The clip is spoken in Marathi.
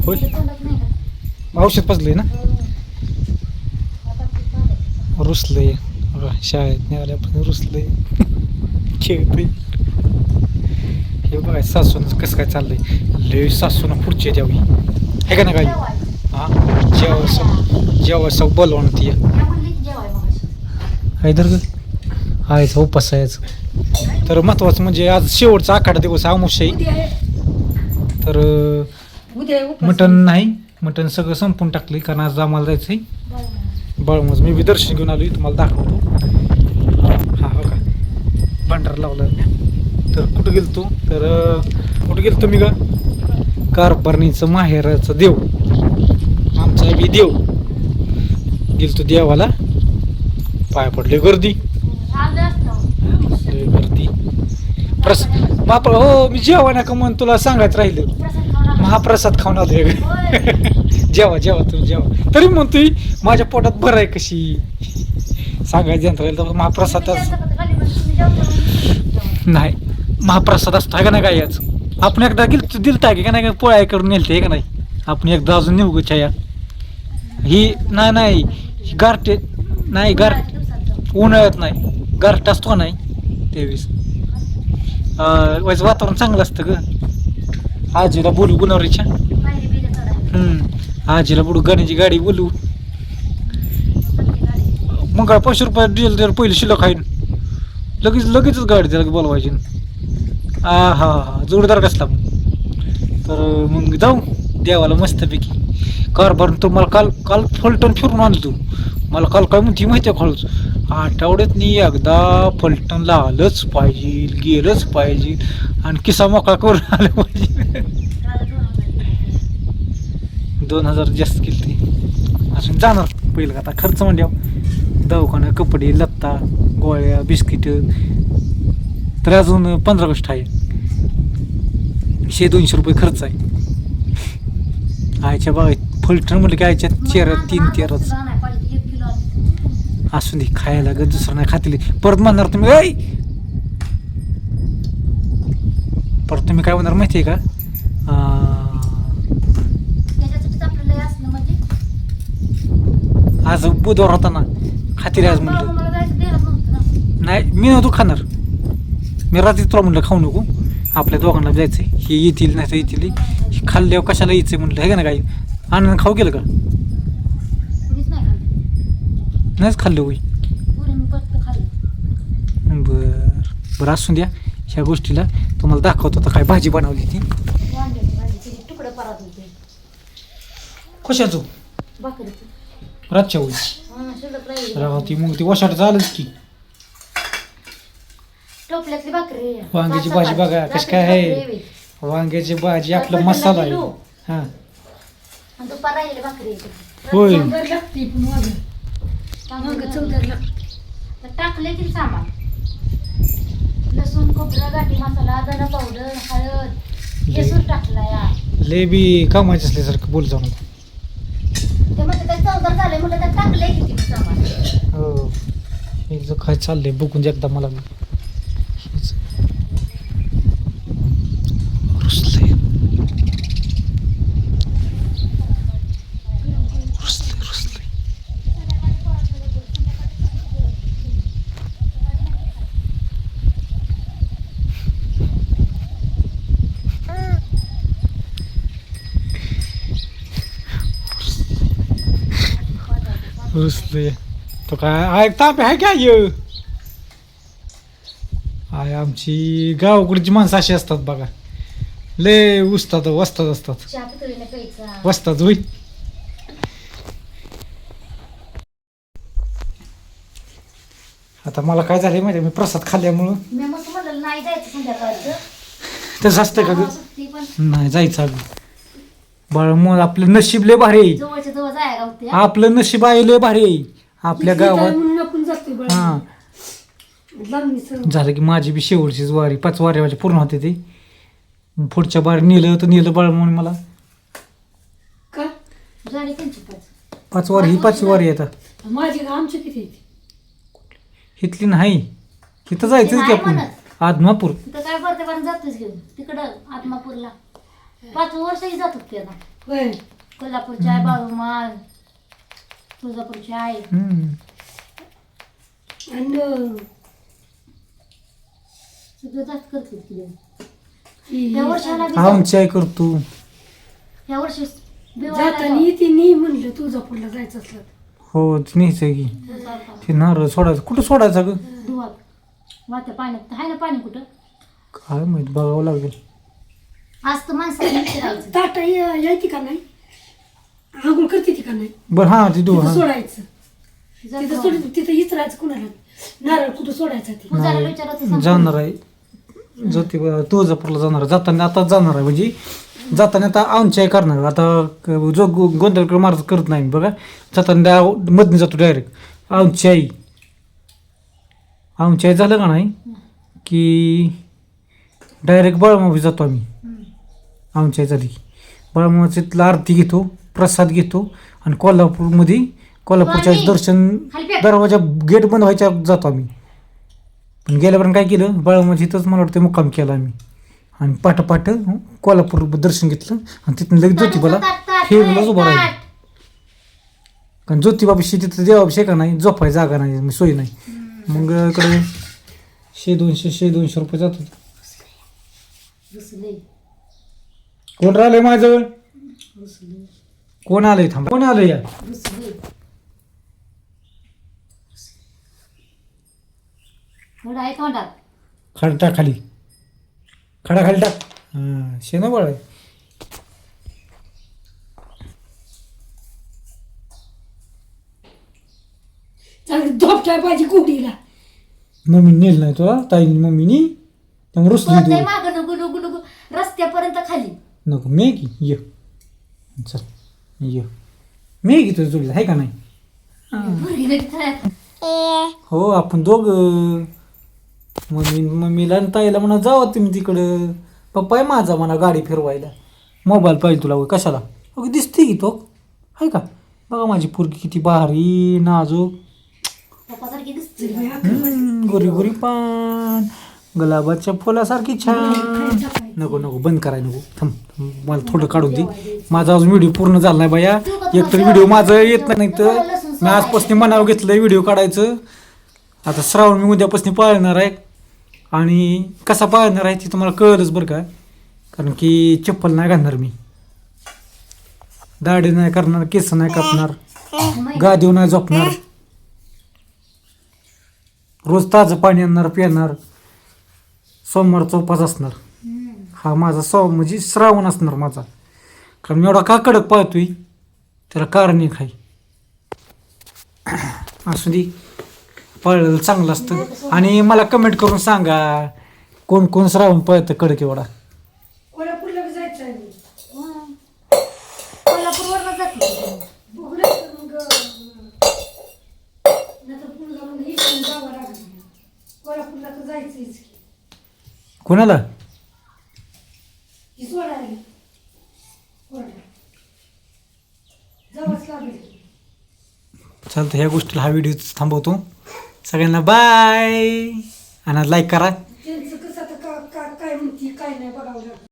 होय औषध पाजलंय ना रुसलंय शाळेत निघाल्यापासून रुसलंय खेळतंय हे बघाय सासून कसं काय चाललंय लय सासून पुढचे द्यावी हे का ना काही हा जेव्हा सब बोलवण ती हैदर आयचा उपास यायचं तर महत्वाचं म्हणजे आज शेवटचा आखाडा दिवस आमुषाही तर मटण नाही मटण सगळं संपून टाकले कारण आज आम्हाला जायचंय बाळमज मी बी दर्शन घेऊन आलो तुम्हाला दाखवतो हा हो का भांडार लावला तर कुठं गेलतो तर कुठं गेलतो मी का कारभारणीचं माहेराचं देव आमचा बी देव गेलतो देवाला पाय पडले गर्दी गर्दी हो मी जेवण का म्हणून तुला सांगायचं राहिलं महाप्रसाद खाऊन आलो जेवा तुम्ही जेवा तरी म्हणतोय माझ्या पोटात भर आहे कशी सांगायचं यंत्र राहिलं तर महाप्रसादच नाही महाप्रसाद असतो आहे का नाही काय याच आपण एकदा दिलता की का नाही पोळ्या करून नेलते का नाही आपण एकदा अजून नेऊ ग छाया ही नाही गारटे नाही गारट उन्हाळ्यात नाही गारट असतो नाही त्यावेळेस व्हायचं वातावरण चांगलं असतं ग आजीला बोलू गुणावरीच्या आजीला बोलू गाण्याची गाडी बोलू मग 500 रुपये डिझेल तर पहिली शिल्लक आहे लगेचच गाडी त्याला बोलवायची हा जोरदार कसला मग तर मग जाऊ देवाला मस्तपैकी कारभार तो मला काल फलटण फिरून आणलं तू मला काल काय म्हणते माहिती आहे खळूच आठवड्यात एकदा फलटणला आलंच पाहिजे गेलंच पाहिजे आणि किस्सा मोकळा करून आलं पाहिजे 2000 जास्त केली ती अजून जाणार पहिलं आता खर्च म्हणजे दवाखाना कपडे लत्ता गोळ्या बिस्किट तर अजून 15 गोष्ट आहे 100-200 रुपये खर्च आहे आयच्या बाबा फलटण म्हटलं की आयच्या 3-4 असून दे खायला ग दुसरं नाही खातील परत म्हणणार तुम्ही परत तुम्ही काय म्हणणार माहिती आहे का आज बुधवार होता ना खातील आज म्हणलं नाही मी नव्हतो खाणार मी रात्री तुला म्हणलं खाऊ नको आपल्या दोघांना जायचंय हे येतील नाही तर येतील खाल्ल्यावर कशाला यायचंय म्हणलं हे का ना काही आनंद खाऊ गेलं का नाहीच खाल्लं होई बरं असून द्या ह्या गोष्टीला तुम्हाला दाखवतो तर काय भाजी बनवली ती कशाचो रातच्या होई ती मग ती वशाट झालंच की वांग्याची भाजी बघा कशी काय आहे वांग्याची भाजी आपला मसाला आहे हा होय टाकले की सामान लसूण खोबरं गाठी मसाला धना पावडर हळद केसूर टाकला या लय बी कामाचे असल्यासारखं बोल जाऊ नको ते म्हणजे काय चौदर झाले म्हटलं तर टाकले किती सामान हो एक जो काय चाललंय बघून एकदा मला रुसलंय रुसले तो काय ऐकता आहे काय आय आमची गावाकडची माणसं अशी असतात बघा लय वस्तात असतात वस्तात होई आता मला काय झालंय माहिती मी प्रसाद खाल्ल्यामुळं तसं असतंय का ग नाही जायचं अगं बाळ मग आपलं नशीब लय भारी आहे आपलं नशीब आहे लय भारी आहे आपल्या गावात हा झालं की माझी बी शेवटचीच वारी 5 वारी पूर्ण होते ती पुढच्या बारी नेलं बाळ म्हणून मला 5 वारी ही 5वी वारी येतात माझी आमची किती इथली नाही इथं जायचंच की आपण आदमापूर तिथं काय प्रत्येकाने जातोच घेऊन तिकडं आत्मापूरला 5 वर्षही जातात त्याला होय कोल्हापूरची आहे बाळूमाळ तुळजापूरची आहे हम्म. आणि सगळं जात करतात की ती त्या वर्षाला बी आमची आई करतो त्या वर्षी बिवायला जाताना ती नी म्हणलं तुळजापूरला जायचं असलं तर. हो न्यायचं की जाऊ. ते नारळ सोडायचं कुठं सोडायचं ग धुवात वाहत्या पाण्यात आहे ना पाणी कुठं काय माहित बघावं लागेल आज तर माणसाला विचारायचं ताटा यायची का नाही आंघोळ करते ती का नाही बरं हा ते देऊ तिथं हा सोडायचं तिथं सोड तिथं इचरायचं कुणाला नारळ कुठं सोडायचं ते पूजाला विचारायचं जाणार आहे ज्योतिबा तुळजापूरला जाणार आहे जाताना आता जाणार आहे म्हणजे जाताना आता आमची आई करणार आहे. आता जो गोंधळ महाराज करत नाही बघा जाताना मधने जातो डायरेक्ट आमची आई झालं का नाही की डायरेक्ट बाळमावी जातो आम्ही आमच्या आई झाली बाळमावीचं तिथलं आरती घेतो प्रसाद घेतो आणि कोल्हापूरच्या दर्शन दरवाजा गेट बंद व्हायच्या जातो आम्ही पण गेल्यापर्यंत काय केलं बाळमाची इथंच मला वाटतं मुक्काम केला आम्ही आणि पाठ कोल्हापूर दर्शन घेतलं आणि तिथून लगेच ज्योतिबाला फेरीलाच उभं राहिलं कारण ज्योतिबापाशी तिथं देवापाशी का नाही झोपाय जागा नाही सोय नाही मग इकडे 100-200 रुपये जातात रुसले कोण राहिलंय माझ्याजवळ कोण आलंय थांबा कोण आलंय या रुसले थोडं आहे तोंडात खाली टाक खाली खाली टाक हां शेणं बळ आहे चांगली झोप ठेवायला पाहिजे कुडीला मम्मी नेल नाही तुला ताईनी मम्मीनी त्यामुळे रुसली परत तू माग नुगु रस्त्यापर्यंत खाली नको मी की ये चल ये मी की तुझ्या जोडीला आहे का नाही पोरगीला विचारायचं. हो आपण दोघं मम्मीला आणि ताईला म्हणा जावा तुम्ही तिकडं पप्पा आहे माझा म्हणा गाडी फिरवायला मोबाईल पाहिजे तुला होय, कशाला अगं दिसते की तो आहे का बघा माझी पोरगी किती भारी नाजूक पप्पासारखी दिसते गोरी गोरी पान गुलाबाच्या फुलासारखी छान नको बंद कराय नको थांब मला थोडं काढून दे माझा अजून व्हिडिओ पूर्ण झाला नाही बाया एकतर व्हिडिओ माझं येत नाही तर मी आजपासून मनावर घेतलं व्हिडिओ काढायचं आता श्रावण मी उद्यापासून पाळणार आहे आणि कसा पाळणार आहे ते तुम्हाला कळलंच बरं का कारण की चप्पल नाही घालणार मी दाढी नाही करणार केस नाही कापणार गादीवर नाही झोपणार रोज ताजं पाणी आणणार पिणार सोमवारचा उपास असणार हा माझा म्हणजे श्रावण असणार माझा कारण मी एवढा का कडक पाळतोय त्याला कारण एक आहे असू दे पळलं चांगलं असतं आणि मला कमेंट करून सांगा कोण कोण श्रावण पळतं कडक एवढा कोल्हापूरला बी जायचं आहे मी. कोल्हापूरवर जाते बघूया तर मग नाहीतर पुढं जाऊन इकडून जावं लागेल कोल्हापूरला तर जायचंच की कोणाला ही सोडायला कोर्टात जावंच लागेल चालतं ह्या गोष्टीला हा व्हिडिओ थांबवतो सगळ्यांना बाय आणि लाईक करा त्यांचं कसं आता काय म्हणते काय नाही बघा